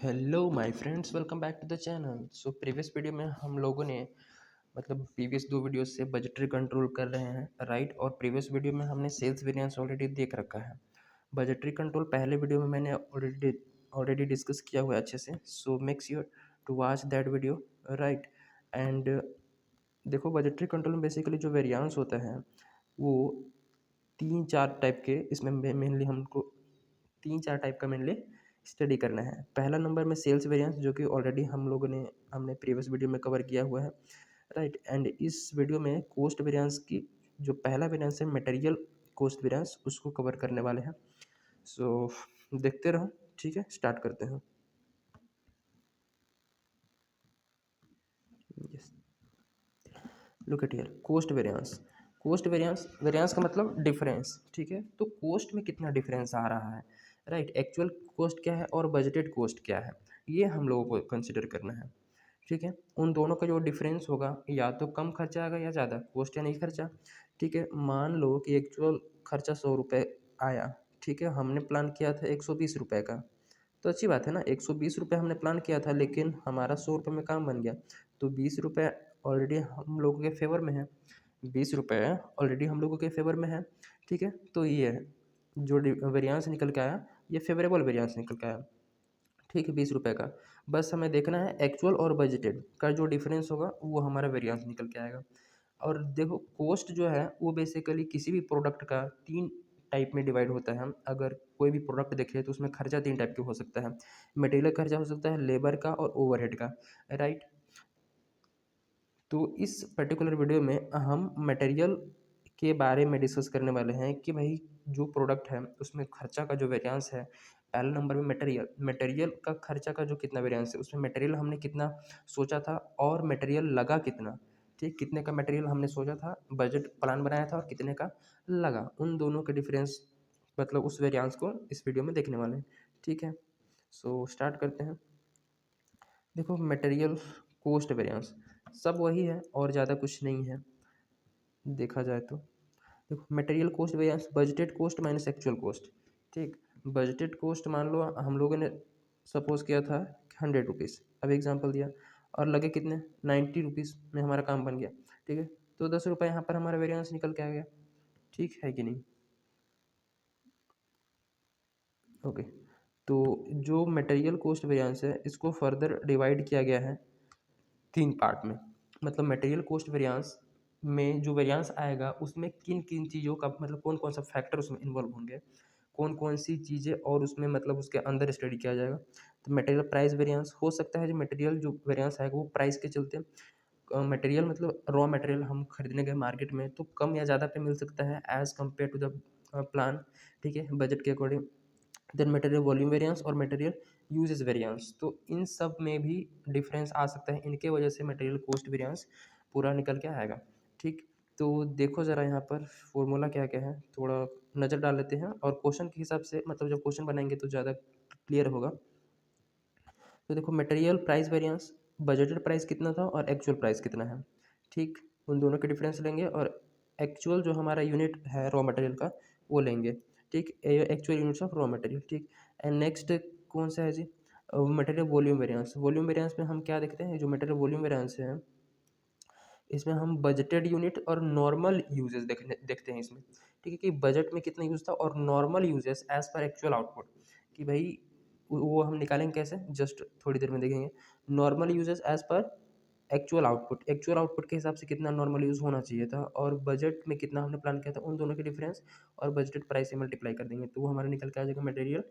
Hello my friends, welcome back to the channel. So previous video में हम लोगों ने प्रीवियस दो वीडियो से बजटरी कंट्रोल कर रहे हैं, राइट। और प्रीवियस वीडियो में हमने सेल्स वेरिएंस ऑलरेडी देख रखा है। बजटरी कंट्रोल पहले वीडियो में मैंने ऑलरेडी डिस्कस किया हुआ है अच्छे से। So make sure to watch that video, right. And देखो, बजटरी कंट्रोल में बेसिकली जो वेरिएंस होता है वो तीन चार टाइप के, इसमें मेनली हमको तीन चार टाइप का मेनली स्टडी करना है। पहला नंबर में सेल्स वेरिएंस, जो कि ऑलरेडी हमने प्रीवियस वीडियो में कवर किया हुआ है, राइट। एंड इस वीडियो में कॉस्ट वेरिएंस की जो पहला वेरिएंस है मटेरियल कॉस्ट वेरिएंस, उसको कवर करने वाले हैं। सो देखते रहो, ठीक है। स्टार्ट करते हैं। Yes, look at here, cost variance. Cost variance, variance का मतलब डिफरेंस, ठीक है। तो कॉस्ट में कितना डिफरेंस आ रहा है, राइट। एक्चुअल कॉस्ट क्या है और बजटेड कॉस्ट क्या है, ये हम लोगों को कंसिडर करना है, ठीक है। उन दोनों का जो डिफरेंस होगा, या तो कम खर्चा आएगा या ज़्यादा, कॉस्ट या नहीं खर्चा, ठीक है। मान लो कि एक्चुअल खर्चा 100 रुपये आया, ठीक है। हमने प्लान किया था 120 रुपये का, तो अच्छी बात है ना। 120 रुपये हमने प्लान किया था, लेकिन हमारा 100 रुपये में काम बन गया, तो 20 रुपये ऑलरेडी हम लोगों के फेवर में है। 20 रुपये ऑलरेडी हम लोगों के फेवर में है, ठीक है। तो ये है जो वेरिएंस निकल के आया, ये फेवरेबल वेरिएंस निकल के आया, ठीक है, 20 रुपये का। बस हमें देखना है एक्चुअल और बजटेड का जो डिफरेंस होगा वो हमारा वेरिएंस निकल के आएगा। और देखो, कॉस्ट जो है वो बेसिकली किसी भी प्रोडक्ट का तीन टाइप में डिवाइड होता है। हम अगर कोई भी प्रोडक्ट देखें तो उसमें खर्चा तीन टाइप के हो सकता है। मटेरियल खर्चा हो सकता है, लेबर का और ओवरहेड का, राइट। तो इस पर्टिकुलर वीडियो में हम मटेरियल के बारे में डिस्कस करने वाले हैं कि भाई जो प्रोडक्ट है उसमें खर्चा का जो वेरिएंस है। पहले नंबर में मटेरियल, मटेरियल का खर्चा का जो कितना वेरिएंस है, उसमें मटेरियल हमने कितना सोचा था और मटेरियल लगा कितना, ठीक। कितने का मटेरियल हमने सोचा था, बजट प्लान बनाया था, और कितने का लगा, उन दोनों के डिफरेंस उस वेरिएंस को इस वीडियो में देखने वाले हैं, ठीक है। सो स्टार्ट करते हैं। देखो, मटेरियल कॉस्ट वेरिएंस सब वही है और ज़्यादा कुछ नहीं है देखा जाए तो। देखो, material cost variance budgeted cost minus actual cost, ठीक। बजटेड कॉस्ट मान लो हम लोगों ने सपोज किया था 100 रुपीज़, अब एग्जांपल दिया, और लगे कितने 90 रुपीज़ में हमारा काम बन गया, ठीक है। तो 10 रुपये यहाँ पर हमारा वेरिएंस निकल के आ गया, ठीक है कि नहीं। ओके, तो जो मटेरियल कॉस्ट वेरिएंस है इसको फर्दर डिवाइड किया गया है तीन पार्ट में। मटेरियल कॉस्ट वेरिएंस में जो वेरिएंस आएगा उसमें किन किन चीज़ों का कौन कौन सा फैक्टर उसमें इन्वॉल्व होंगे, कौन कौन सी चीज़ें, और उसमें उसके अंदर स्टडी किया जाएगा। तो मटेरियल प्राइस वेरिएंस हो सकता है, जो मटेरियल जो वेरिएंस आएगा वो प्राइस के चलते, मटेरियल रॉ मटेरियल हम खरीदने गए मार्केट में तो कम या ज़्यादा पे मिल सकता है as compare to the plan, ठीक है, बजट के according. Then material volume variance और मटेरियल यूजेस वेरिएंस, तो इन सब में भी डिफरेंस आ सकता है। इनके वजह से मटेरियल कॉस्ट वेरिएंस पूरा निकल के आएगा, ठीक। तो देखो ज़रा यहाँ पर फॉर्मूला क्या क्या है, थोड़ा नज़र डाल लेते हैं, और क्वेश्चन के हिसाब से जब क्वेश्चन बनाएंगे तो ज़्यादा क्लियर होगा। तो देखो, material price variance, budgeted price कितना था और एक्चुअल प्राइस कितना है, ठीक। उन दोनों के डिफरेंस लेंगे, और एक्चुअल जो हमारा यूनिट है रॉ मटेरियल का वो लेंगे, ठीक। Actual units of raw material, ठीक। एंड नेक्स्ट कौन सा है जी, material volume variance. Volume variance में हम क्या देखते हैं, जो मटेरियल वॉल्यूम वेरिएंस है इसमें हम बजटेड यूनिट और नॉर्मल यूजेस देखते हैं इसमें, ठीक है, कि बजट में कितना यूज़ था और normal usage as per actual output, कि भाई वो हम निकालेंगे कैसे, जस्ट थोड़ी देर में देखेंगे। Normal usage as per actual output, actual output के हिसाब से कितना नॉर्मल यूज़ होना चाहिए था, और बजट में कितना हमने प्लान किया था, उन दोनों के डिफरेंस और बजटेड प्राइस से मल्टीप्लाई कर देंगे तो वो हमारा निकल के आ जाएगा material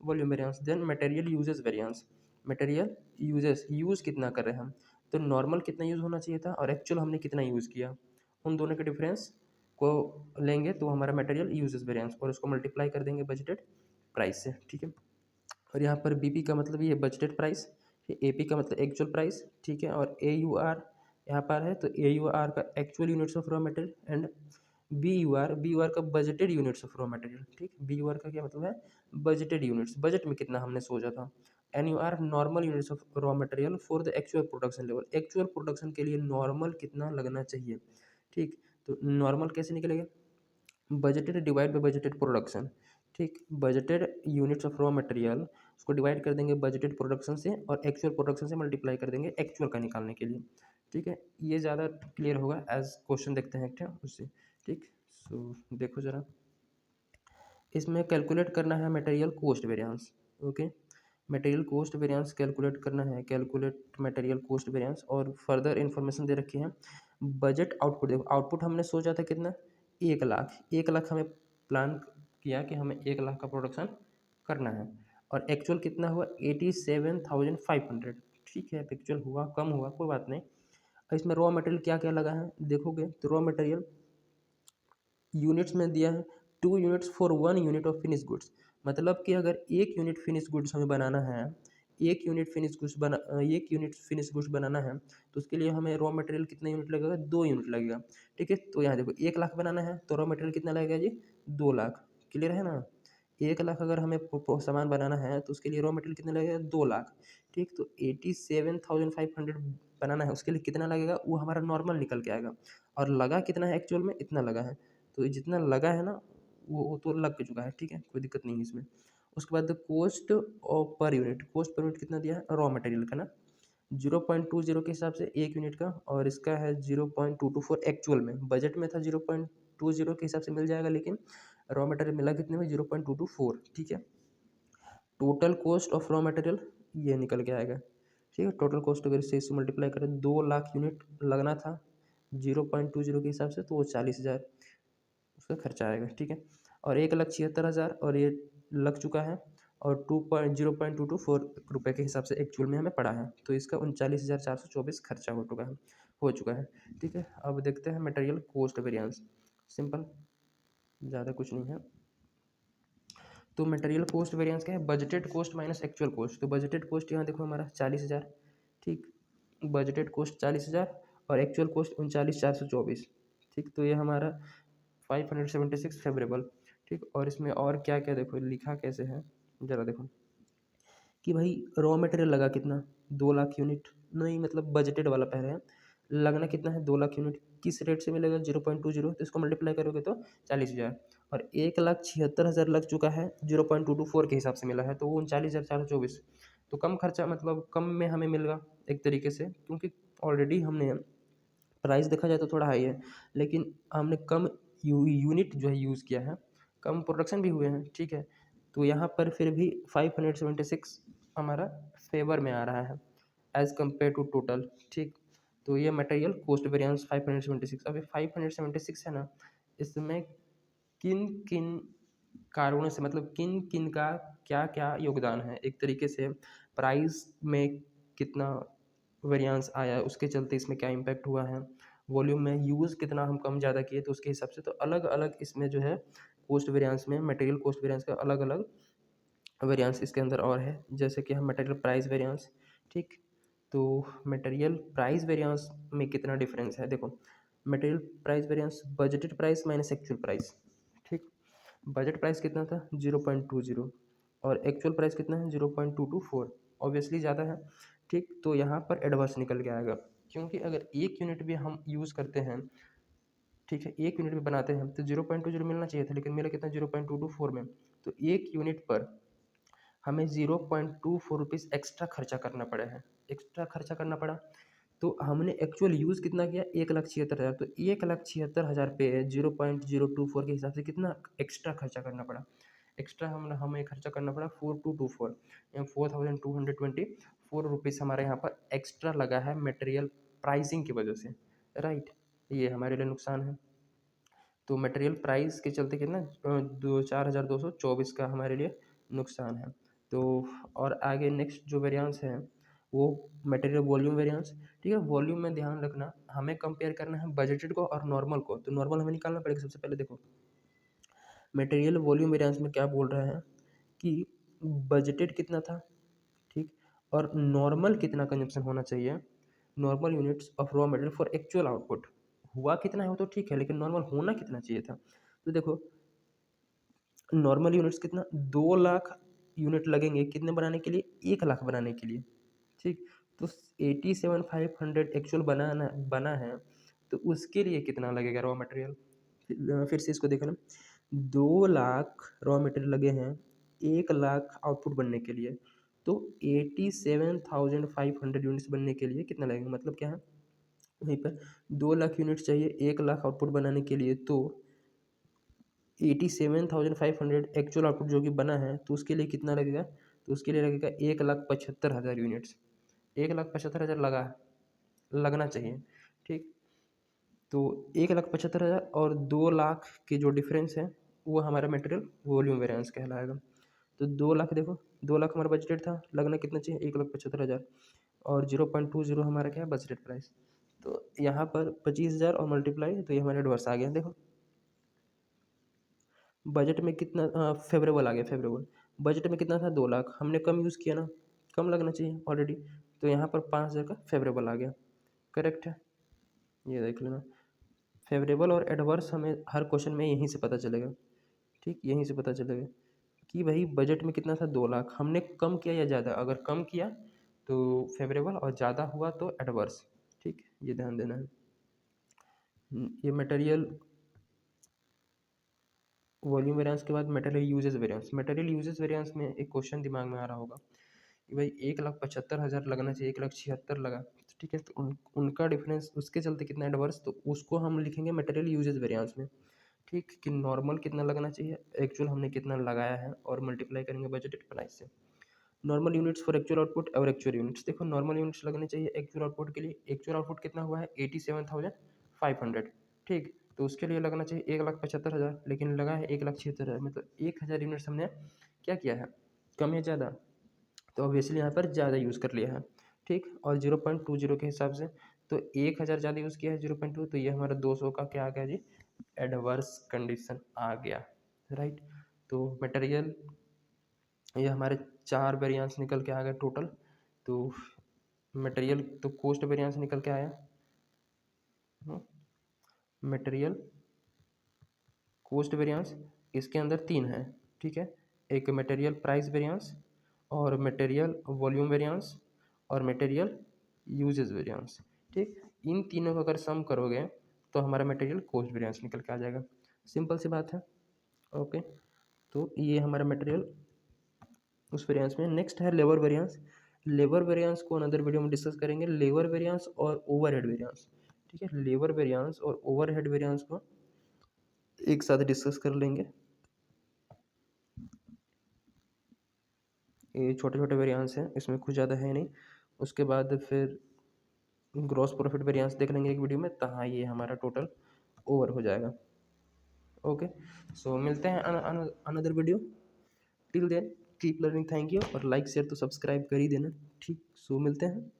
volume variance. Then material usage variance, material usage, use कितना कर रहे हैं हम, तो नॉर्मल कितना यूज़ होना चाहिए था और एक्चुअल हमने कितना यूज़ किया, उन दोनों के डिफरेंस को लेंगे तो हमारा मटेरियल यूजेस वेरिएंस, और उसको मल्टीप्लाई कर देंगे बजटेड प्राइस से, ठीक है। और यहाँ पर बीपी का मतलब ये बजटेड प्राइस, एपी का मतलब एक्चुअल प्राइस, ठीक है। और ए यू आर यहाँ पर है, तो ए यू आर का actual units of raw material, and B U R का budgeted units of raw material, ठीक। बी यू आर का क्या मतलब है, बजटेड यूनिट्स, बजट में कितना हमने सोचा था। N U R normal units of raw material for the actual production level, actual production के लिए नॉर्मल कितना लगना चाहिए, ठीक। तो नॉर्मल कैसे निकलेगा, budgeted divide by budgeted production, ठीक। Budgeted units of raw material उसको डिवाइड कर देंगे बजटेड प्रोडक्शन से और एक्चुअल प्रोडक्शन से मल्टीप्लाई कर देंगे एक्चुअल का निकालने के लिए। ठीक है, ये ज़्यादा क्लियर होगा एज क्वेश्चन देखते हैं क्या उससे। ठीक, सो देखो ज़रा, इसमें कैलकुलेट करना है material cost variance. Okay, material cost variance calculate करना है, कैलकुलेट मटेरियल कॉस्ट वेरिएंस, और फर्दर इन्फॉर्मेशन दे रखी है। बजट आउटपुट, देखो आउटपुट हमने सोचा था कितना, 1 लाख, 1 लाख हमें प्लान किया कि हमें 1 लाख का प्रोडक्शन करना है, और एक्चुअल कितना हुआ 87,500। ठीक है, एक्चुअल हुआ कम हुआ कोई बात नहीं। इसमें रॉ मटेरियल क्या क्या लगा है देखोगे तो रॉ मटेरियल यूनिट्स में दिया है 2 units for 1 unit of finish goods. मतलब कि अगर 1 यूनिट फिनिश गुड्स हमें बनाना है, 1 यूनिट फिनिश गुड्स बनाना है, तो उसके लिए हमें रॉ मटेरियल कितना यूनिट लगेगा, 2 यूनिट लगेगा। ठीक है, तो यहाँ देखो 1 लाख बनाना है तो रॉ मटेरियल कितना लगेगा जी, 2 लाख। क्लियर है ना, 1 लाख अगर हमें सामान बनाना है तो उसके लिए रॉ मटेरियल कितना लगेगा, 2 लाख। ठीक, तो 87,500 बनाना है, उसके लिए कितना लगेगा वो हमारा नॉर्मल निकल के आएगा। और लगा कितना है एक्चुअल में, इतना लगा है। तो ये जितना लगा है ना वो तो लग चुका है। ठीक है, कोई दिक्कत नहीं है इसमें। उसके बाद cost of per unit, cost per unit कितना दिया है रॉ मटेरियल का ना, 0.20 के हिसाब से 1 यूनिट का, और इसका है 0.224 एक्चुअल में। बजट में था 0.20 के हिसाब से मिल जाएगा, लेकिन रॉ मटेरियल मिला कितने में, 0.224। ठीक है, total cost of raw material ये निकल के आएगा। ठीक है, टोटल कॉस्ट अगर इससे मल्टीप्लाई करें, 2 लाख यूनिट लगना था 0.20 के हिसाब से, तो वो 40,000 उसका खर्चा आएगा। ठीक है, और 1,76,000 और ये लग चुका है, और 0.224 रुपये के हिसाब से एक्चुअल में हमें पड़ा है, तो इसका 39,424 खर्चा हो चुका है। ठीक है, अब देखते हैं मटेरियल कॉस्ट वेरिएंस। सिंपल, ज़्यादा कुछ नहीं है। तो मटेरियल कॉस्ट वेरिएंस क्या है, budgeted cost minus actual cost. तो बजटेड कॉस्ट यहाँ देखो हमारा 40,000। ठीक, बजटेड कॉस्ट 40,000 और एक्चुअल कॉस्ट 39,424। ठीक, तो ये हमारा 576 फेवरेबल। ठीक, और इसमें और क्या क्या देखो लिखा कैसे है, ज़रा देखो कि भाई रॉ मटेरियल लगा कितना, 2 लाख यूनिट, नहीं मतलब बजटेड वाला पहले है, लगना कितना है 2 लाख यूनिट, किस रेट से मिलेगा 0.20, तो इसको मल्टीप्लाई करोगे तो 40,000, और 1,76,000 लग चुका है 0.224 के हिसाब से मिला है, तो वो 39,424। तो कम खर्चा, मतलब कम में हमें मिलेगा एक तरीके से, क्योंकि ऑलरेडी हमने प्राइस देखा जाए तो थोड़ा हाई है, लेकिन हमने कम यूनिट जो है यूज़ किया है, कम प्रोडक्शन भी हुए हैं। ठीक है, तो यहाँ पर फिर भी 576 हमारा फेवर में आ रहा है एज़ कम्पेयर टू टोटल। ठीक, तो ये मटेरियल कॉस्ट वेरिएंस 576। अब ये 576 है ना, इसमें किन किन कारणों से, मतलब किन किन का क्या क्या योगदान है, एक तरीके से प्राइस में कितना वेरिएंस आया है उसके चलते इसमें क्या इम्पैक्ट हुआ है, वॉल्यूम में यूज़ कितना हम कम ज़्यादा किए तो उसके हिसाब से, तो अलग अलग इसमें जो है कॉस्ट वेरिएंस में, मटेरियल कॉस्ट वेरिएंस का अलग अलग वेरिएंस इसके अंदर और है। जैसे कि हम मटेरियल प्राइस वेरिएंस। ठीक, तो मटेरियल प्राइस वेरिएंस में कितना डिफरेंस है देखो, material price variance budgeted price minus actual price. ठीक, बजट प्राइस कितना था 0.20, और एक्चुअल प्राइस कितना है 0.224, ऑब्वियसली ज़्यादा है। ठीक, तो यहाँ पर एडवर्स निकल के आएगा, क्योंकि अगर 1 यूनिट भी हम यूज़ करते हैं, ठीक है 1 यूनिट भी बनाते हैं, तो 0.20 मिलना चाहिए था, लेकिन मिला कितना 0.224 में। तो 1 यूनिट पर हमें 0.24 रुपीज़ एक्स्ट्रा खर्चा करना पड़ा है, एक्स्ट्रा खर्चा करना पड़ा। तो हमने एक्चुअल यूज़ कितना किया, 1,76,000, तो 1,76,000 पे 0.024 के हिसाब से कितना एक्स्ट्रा खर्चा करना पड़ा, एक्स्ट्रा हमें खर्चा करना पड़ा 4,224 या 4,224 रुपीज़ हमारे यहाँ पर एक्स्ट्रा लगा है मटेरियल प्राइसिंग की वजह से। राइट, ये हमारे लिए नुकसान है। तो मटेरियल प्राइस के चलते कितना 4,224 का हमारे लिए नुकसान है। तो और आगे नेक्स्ट जो वेरिएंस है वो मटेरियल वॉल्यूम वेरिएंस। ठीक है, वॉल्यूम में ध्यान रखना, हमें कंपेयर करना है बजटेड को और नॉर्मल को। तो नॉर्मल हमें निकालना पड़ेगा। सबसे पहले देखो मटेरियल वॉल्यूम वेरिएंस में क्या बोल रहा है कि बजटेड कितना था, ठीक, और नॉर्मल कितना कंजप्शन होना चाहिए, normal units of raw material for actual output. हुआ कितना है वो तो ठीक है, लेकिन नॉर्मल होना कितना चाहिए था। तो देखो नॉर्मल यूनिट्स कितना 2 लाख यूनिट लगेंगे कितने बनाने के लिए, 1 लाख बनाने के लिए। ठीक, तो 87,500 एक्चुअल बना है, तो उसके लिए कितना लगेगा रॉ मटेरियल। फिर से इसको देखना, 2 लाख रॉ मटेरियल लगे हैं 1 लाख आउटपुट बनने के लिए, तो 87,500 यूनिट्स बनने के लिए कितना लगेगा, मतलब क्या है वहीं पर 2 लाख यूनिट्स चाहिए 1 लाख आउटपुट बनाने के लिए, तो 87,500 एक्चुअल आउटपुट जो कि बना है तो उसके लिए कितना लगेगा, तो उसके लिए लगेगा 1,75,000 यूनिट्स। 1,75,000 लगना चाहिए, ठीक। तो 1,75,000 और 2 लाख के जो डिफरेंस है वो हमारा मटेरियल वॉल्यूम वेरिएंस कहलाएगा। तो 2 लाख, देखो 2 लाख हमारा बजटेड था, लगना कितना चाहिए 1,75,000 और 0.20 हमारा क्या है बजटेड प्राइस। तो यहाँ पर 25,000 और मल्टीप्लाई, तो ये हमारा एडवर्स आ गया। देखो बजट में कितना फेवरेबल आ गया, फेवरेबल बजट में कितना था 2 लाख, हमने कम यूज़ किया ना, कम लगना चाहिए ऑलरेडी, तो यहाँ पर 5,000 का फेवरेबल आ गया। करेक्ट है, ये देख लेना। फेवरेबल और एडवर्स हमें हर क्वेश्चन में यहीं से पता चलेगा, ठीक, यहीं से पता चलेगा कि भाई बजट में कितना था 2 लाख, हमने कम किया या ज़्यादा, अगर कम किया तो फेवरेबल और ज़्यादा हुआ तो एडवर्स, ठीक, ये ध्यान देना है। ये मटेरियल वॉल्यूम वेरिएंस के बाद material usage variance. Material usage variance में एक क्वेश्चन दिमाग में आ रहा होगा कि भाई 1,75,000 लगना चाहिए, 1,76,000 लगा, ठीक है, तो उनका डिफरेंस उसके चलते कितना एडवर्स, तो उसको हम लिखेंगे मटेरियल यूजेस वेरिएंस में, ठीक, कि नॉर्मल कितना लगना चाहिए, एक्चुअल हमने कितना लगाया है और मल्टीप्लाई करेंगे बजटेड प्राइस से। Normal units for actual output और एक्चुअल यूनिट्स, देखो नॉर्मल यूनिट्स लगने चाहिए एक्चुअल आउटपुट के लिए, एक्चुअल आउटपुट कितना हुआ है 87,500, ठीक, तो उसके लिए लगना चाहिए 1,75,000, लेकिन लगा है 1,76,000, मतलब 1,000 यूनिट्स हमने क्या किया है, कम या ज़्यादा, तो ऑब्वियसली यहाँ पर ज़्यादा यूज़ कर लिया है, ठीक, और 0.20 के हिसाब से तो 1,000 ज़्यादा यूज़ किया है 0.2, तो ये हमारा 200 का क्या आ गया जी, एडवर्स कंडीशन आ गया, राइट। तो मटेरियल ये हमारे 4 वेरिएंस निकल के आ गए टोटल। तो मटेरियल तो कॉस्ट वेरिएंस निकल के आया, मटेरियल कॉस्ट वेरिएंस, इसके अंदर 3 है, ठीक है, एक मटेरियल प्राइस वेरिएंस और मटेरियल वॉल्यूम वेरिएंस और मटेरियल यूजेस वेरिएंस, ठीक, इन तीनों को अगर सम करोगे तो हमारा मटेरियल कॉस्ट वेरिएंस निकल के आ जाएगा, सिंपल सी बात है। ओके, तो ये हमारा मटेरियल उस वेरिएंस में। नेक्स्ट है लेबर वेरिएंस। लेबर वेरिएंस को अनदर वीडियो में डिस्कस करेंगे, लेबर वेरिएंस और ओवरहेड वेरिएंस, ठीक है, लेबर वेरिएंस और ओवरहेड वेरिएंस को एक साथ डिस्कस कर लेंगे। ये छोटे छोटे वेरिएंस हैं, इसमें कुछ ज़्यादा है नहीं। उसके बाद फिर ग्रॉस प्रॉफिट वेरिएंस देख लेंगे एक वीडियो में, तहाँ ये हमारा टोटल ओवर हो जाएगा। ओके, सो मिलते हैं another video, till then keep learning, thank you, और लाइक शेयर तो सब्सक्राइब कर ही देना, ठीक, सो मिलते हैं।